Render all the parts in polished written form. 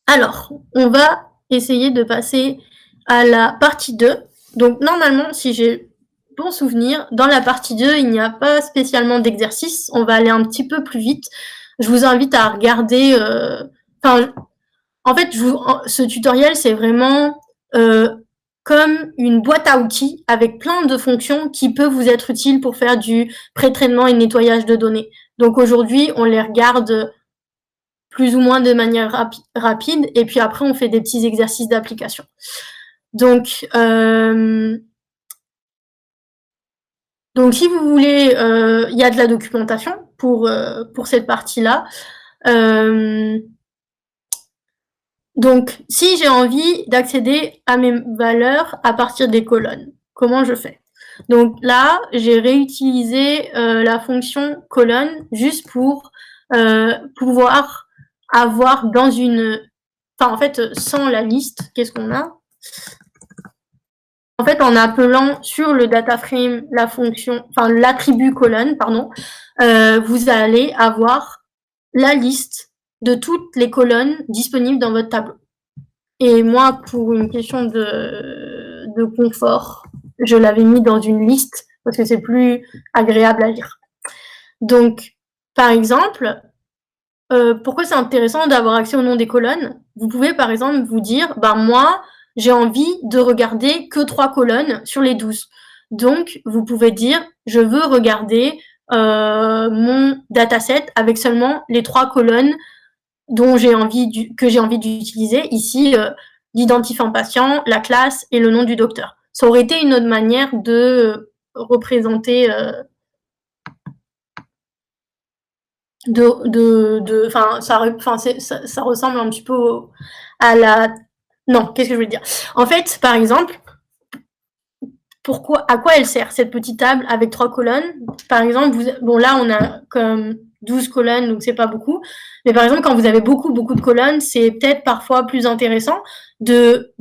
Alors, on va essayer de passer à la partie 2. Donc normalement, si j'ai bon souvenir, dans la partie 2, il n'y a pas spécialement d'exercice. On va aller un petit peu plus vite. Je vous invite à regarder. En fait, ce tutoriel, c'est vraiment comme une boîte à outils avec plein de fonctions qui peuvent vous être utiles pour faire du pré-traitement et nettoyage de données. Donc aujourd'hui, on les regarde plus ou moins de manière rapide, et puis après, on fait des petits exercices d'application. Donc, si vous voulez, il y a de la documentation pour cette partie-là. Donc, si j'ai envie d'accéder à mes valeurs à partir des colonnes, comment je fais? Donc là, j'ai réutilisé la fonction colonne juste pour pouvoir avoir dans une... Enfin, en fait, sans la liste, qu'est-ce qu'on a? En fait, en appelant sur le data frame la fonction, enfin l'attribut colonne, pardon, vous allez avoir la liste de toutes les colonnes disponibles dans votre tableau. Et moi, pour une question de confort, je l'avais mis dans une liste parce que c'est plus agréable à lire. Donc, par exemple, pourquoi c'est intéressant d'avoir accès au nom des colonnes? Vous pouvez, par exemple, vous dire, ben moi, j'ai envie de regarder que 3 colonnes sur les 12. Donc, vous pouvez dire, je veux regarder mon dataset avec seulement les 3 colonnes dont que j'ai envie d'utiliser. Ici, l'identifiant patient, la classe et le nom du docteur. Ça aurait été une autre manière de représenter ça ressemble un petit peu à la... Non, qu'est-ce que je veux dire? En fait, par exemple, à quoi elle sert, cette petite table avec 3 colonnes? Par exemple, bon là, on a comme 12 colonnes, donc c'est pas beaucoup. Mais par exemple, quand vous avez beaucoup de colonnes, c'est peut-être parfois plus intéressant de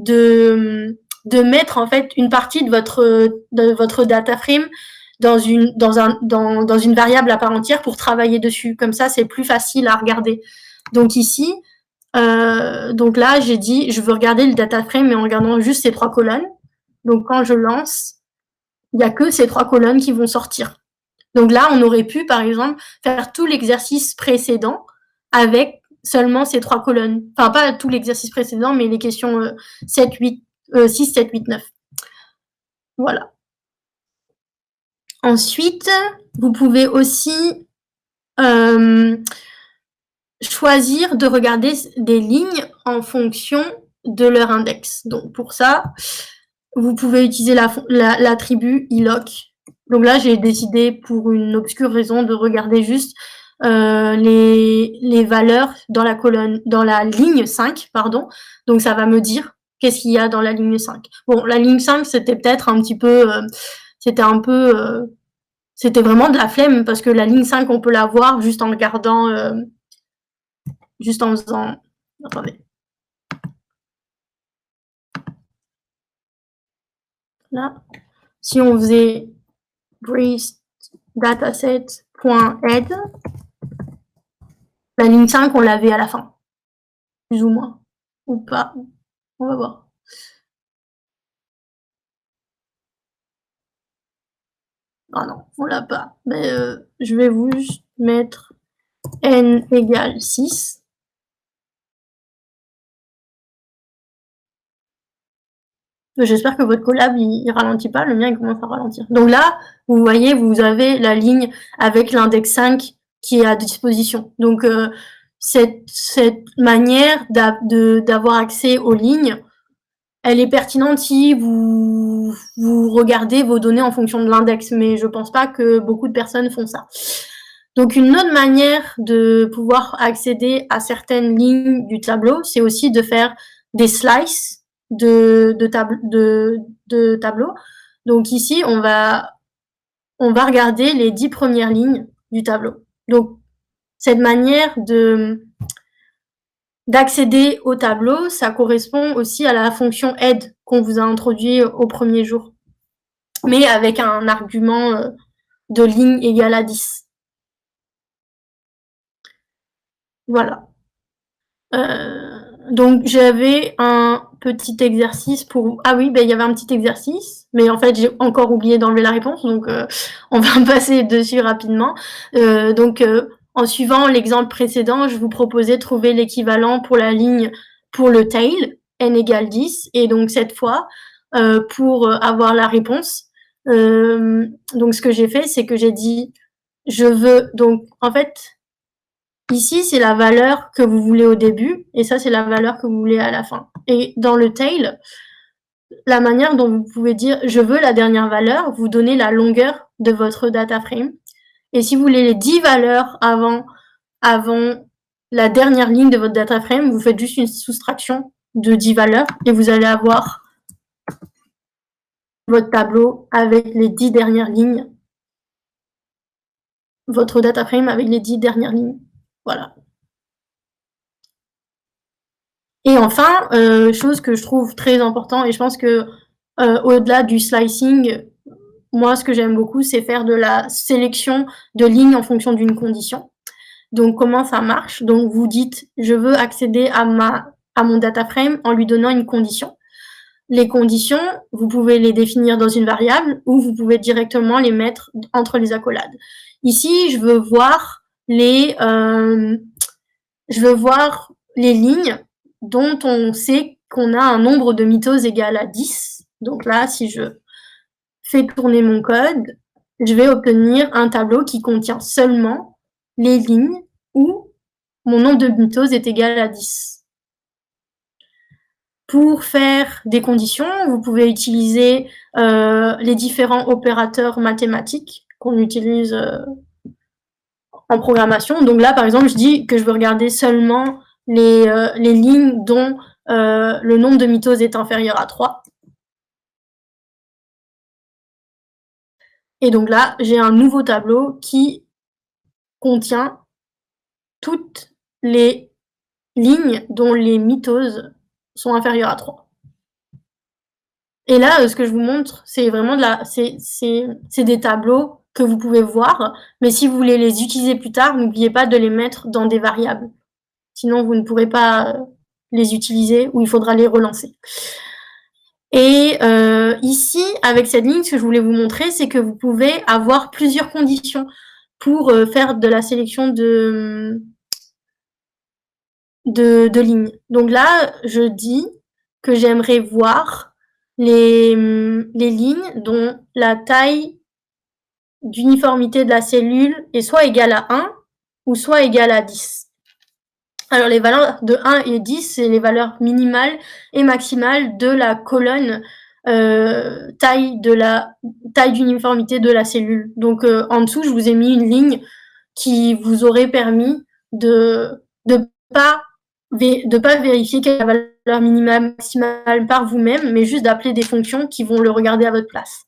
mettre en fait une partie de votre data frame dans une variable à part entière pour travailler dessus. Comme ça, c'est plus facile à regarder. Donc ici, donc là, j'ai dit, je veux regarder le data frame, mais en regardant juste ces 3 colonnes. Donc quand je lance, il n'y a que ces 3 colonnes qui vont sortir. Donc là, on aurait pu, par exemple, faire tout l'exercice précédent avec seulement ces 3 colonnes. Enfin, pas tout l'exercice précédent, mais les questions 7, 8, 6, 7, 8, 9. Voilà. Ensuite, vous pouvez aussi choisir de regarder des lignes en fonction de leur index. Donc pour ça, vous pouvez utiliser l'attribut iloc. Donc là, j'ai décidé pour une obscure raison de regarder juste les valeurs dans la ligne 5, pardon. Donc ça va me dire qu'est-ce qu'il y a dans la ligne 5. Bon, la ligne 5, c'était peut-être un petit peu... c'était vraiment de la flemme parce que la ligne 5, on peut la voir juste en regardant... juste en faisant... Attendez. Là, si on faisait breast dataset.head, la ligne 5, on l'avait à la fin, plus ou moins, ou pas, on va voir. Ah non, on l'a pas. Mais je vais vous mettre n égale 6. J'espère que votre collab il ralentit pas, le mien il commence à ralentir. Donc là, vous voyez, vous avez la ligne avec l'index 5 qui est à disposition. Donc cette manière d'avoir accès aux lignes, elle est pertinente si vous regardez vos données en fonction de l'index, mais je pense pas que beaucoup de personnes font ça. Donc une autre manière de pouvoir accéder à certaines lignes du tableau, c'est aussi de faire des slices de tableau. Donc ici, on va regarder les 10 premières lignes du tableau. Donc cette manière d'accéder au tableau, ça correspond aussi à la fonction aide qu'on vous a introduit au premier jour, mais avec un argument de ligne égale à 10. Voilà. Donc j'avais un petit exercice pour... Ah oui, il y avait un petit exercice, mais en fait j'ai encore oublié d'enlever la réponse, donc on va passer dessus rapidement. En suivant l'exemple précédent, je vous proposais de trouver l'équivalent pour la ligne pour le tail, n égale 10, et donc cette fois, pour avoir la réponse, donc ce que j'ai fait, c'est que j'ai dit, je veux... Donc en fait, ici, c'est la valeur que vous voulez au début, et ça, c'est la valeur que vous voulez à la fin. Et dans le tail, la manière dont vous pouvez dire « je veux la dernière valeur », vous donnez la longueur de votre data frame. Et si vous voulez les 10 valeurs avant la dernière ligne de votre data frame, vous faites juste une soustraction de 10 valeurs, et vous allez avoir votre tableau avec les 10 dernières lignes, votre data frame avec les 10 dernières lignes. Voilà. Et enfin, chose que je trouve très important, et je pense que au-delà du slicing, moi, ce que j'aime beaucoup, c'est faire de la sélection de lignes en fonction d'une condition. Donc, comment ça marche? Donc, vous dites, je veux accéder à mon data frame en lui donnant une condition. Les conditions, vous pouvez les définir dans une variable ou vous pouvez directement les mettre entre les accolades. Ici, je veux voir les lignes dont on sait qu'on a un nombre de mitoses égal à 10. Donc là, si je fais tourner mon code, je vais obtenir un tableau qui contient seulement les lignes où mon nombre de mitoses est égal à 10. Pour faire des conditions, vous pouvez utiliser les différents opérateurs mathématiques qu'on utilise en programmation. Donc là, par exemple, je dis que je veux regarder seulement les lignes dont le nombre de mitoses est inférieur à 3. Et donc là, j'ai un nouveau tableau qui contient toutes les lignes dont les mitoses sont inférieures à 3. Et là, ce que je vous montre, c'est vraiment c'est des tableaux que vous pouvez voir, mais si vous voulez les utiliser plus tard, n'oubliez pas de les mettre dans des variables. Sinon, vous ne pourrez pas les utiliser ou il faudra les relancer. Et ici, avec cette ligne, ce que je voulais vous montrer, c'est que vous pouvez avoir plusieurs conditions pour faire de la sélection de lignes. Donc là, je dis que j'aimerais voir les lignes dont la taille d'uniformité de la cellule est soit égale à 1 ou soit égale à 10. Alors, les valeurs de 1 et 10, c'est les valeurs minimales et maximales de la colonne taille d'uniformité de la cellule. Donc, en dessous, je vous ai mis une ligne qui vous aurait permis de pas vérifier quelle est la valeur minimale maximale par vous-même, mais juste d'appeler des fonctions qui vont le regarder à votre place.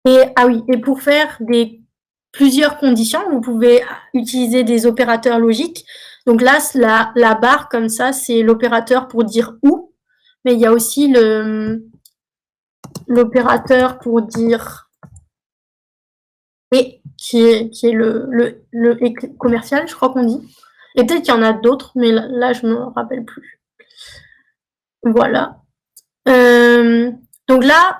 Et pour faire plusieurs conditions, vous pouvez utiliser des opérateurs logiques. Donc là, la barre comme ça, c'est l'opérateur pour dire où, mais il y a aussi l'opérateur pour dire et, qui est le commercial, je crois qu'on dit. Et peut-être qu'il y en a d'autres, mais là, je ne me rappelle plus. Voilà. Donc là,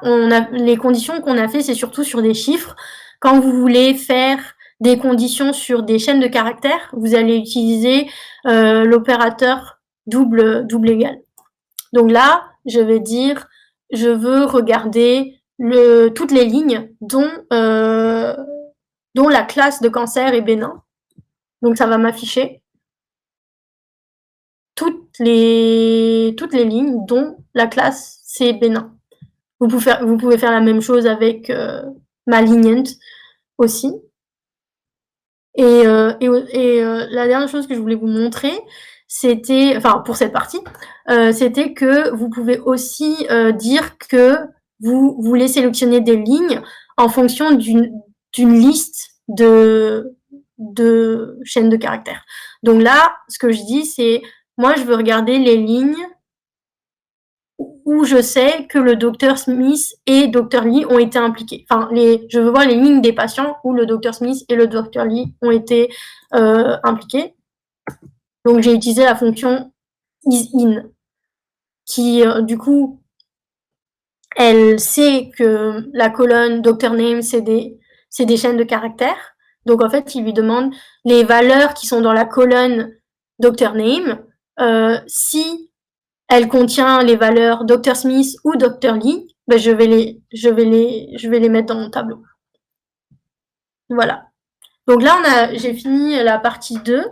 les conditions qu'on a fait, c'est surtout sur des chiffres. Quand vous voulez faire des conditions sur des chaînes de caractères, vous allez utiliser l'opérateur double égal. Donc là, je vais dire, je veux regarder toutes les lignes dont la classe de cancer est bénin. Donc ça va m'afficher toutes les lignes dont la classe c'est bénin. Vous pouvez faire la même chose avec ma ligne aussi. Et la dernière chose que je voulais vous montrer, c'était, enfin pour cette partie, c'était que vous pouvez aussi dire que vous voulez sélectionner des lignes en fonction d'une liste de chaînes de caractères. Donc là, ce que je dis, c'est moi, je veux regarder les lignes où je sais que le docteur Smith et Dr Lee ont été impliqués. Enfin, je veux voir les lignes des patients où le docteur Smith et le docteur Lee ont été impliqués. Donc j'ai utilisé la fonction isIn qui, du coup, elle sait que la colonne Dr Name, c'est des chaînes de caractères. Donc en fait, il lui demande les valeurs qui sont dans la colonne Dr Name. Si elle contient les valeurs Dr Smith ou Dr Lee, ben je vais les mettre dans mon tableau. Voilà. Donc là, j'ai fini la partie 2.